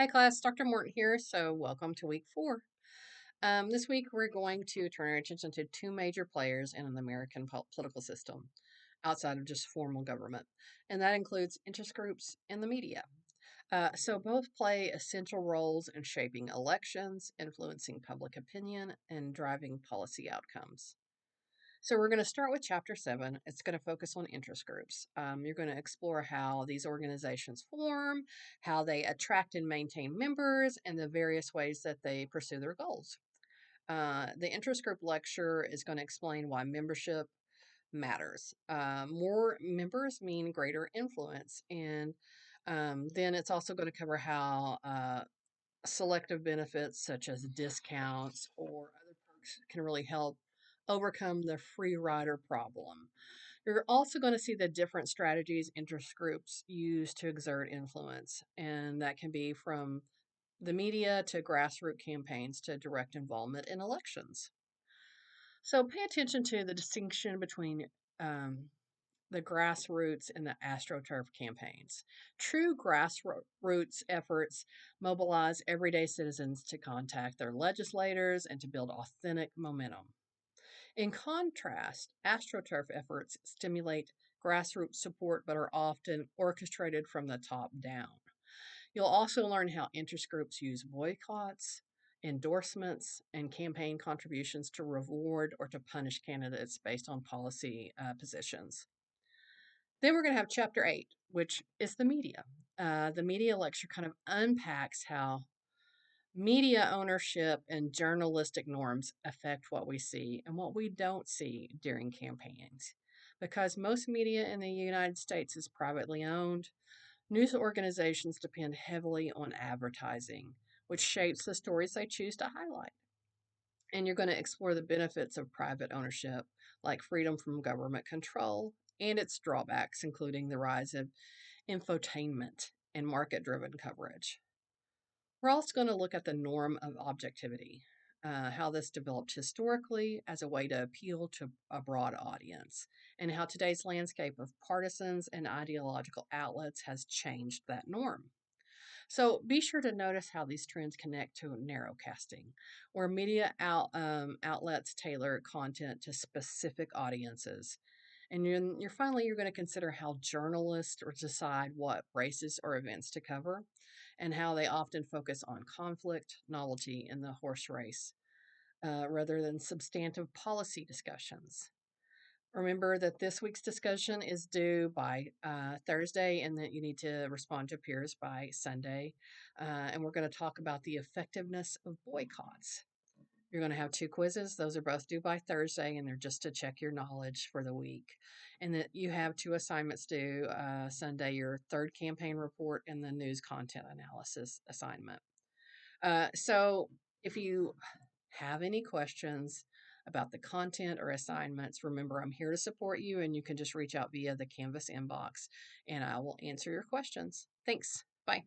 Hi class, Dr. Morton here, so welcome to week 4. This week we're going to turn our attention to two major players in an American political system outside of just formal government, and that includes interest groups and the media. So both play essential roles in shaping elections, influencing public opinion, and driving policy outcomes. So we're going to start with Chapter 7. It's going to focus on interest groups. You're going to explore how these organizations form, how they attract and maintain members, and the various ways that they pursue their goals. The interest group lecture is going to explain why membership matters. More members mean greater influence, and then it's also going to cover how selective benefits such as discounts or other perks can really help overcome the free rider problem. You're also going to see the different strategies interest groups use to exert influence, and that can be from the media to grassroots campaigns to direct involvement in elections. So pay attention to the distinction between the grassroots and the AstroTurf campaigns. True grassroots efforts mobilize everyday citizens to contact their legislators and to build authentic momentum. In contrast, AstroTurf efforts stimulate grassroots support but are often orchestrated from the top down. You'll also learn how interest groups use boycotts, endorsements, and campaign contributions to reward or to punish candidates based on policy positions. Then we're going to have chapter 8, which is the media. The media lecture kind of unpacks how media ownership and journalistic norms affect what we see and what we don't see during campaigns. Because most media in the United States is privately owned, news organizations depend heavily on advertising, which shapes the stories they choose to highlight. And you're going to explore the benefits of private ownership, like freedom from government control, and its drawbacks, including the rise of infotainment and market driven coverage. We're also going to look at the norm of objectivity, how this developed historically as a way to appeal to a broad audience, and how today's landscape of partisans and ideological outlets has changed that norm. So be sure to notice how these trends connect to narrowcasting, where outlets tailor content to specific audiences. And you're going to consider how journalists decide what races or events to cover, and how they often focus on conflict, novelty, and the horse race, rather than substantive policy discussions. Remember that this week's discussion is due by Thursday and that you need to respond to peers by Sunday. And we're going to talk about the effectiveness of boycotts. You're going to have two quizzes. Those are both due by Thursday, and they're just to check your knowledge for the week. And that you have two assignments due Sunday, your third campaign report and the news content analysis assignment. So if you have any questions about the content or assignments, remember I'm here to support you, and you can just reach out via the Canvas inbox and I will answer your questions. Thanks. Bye.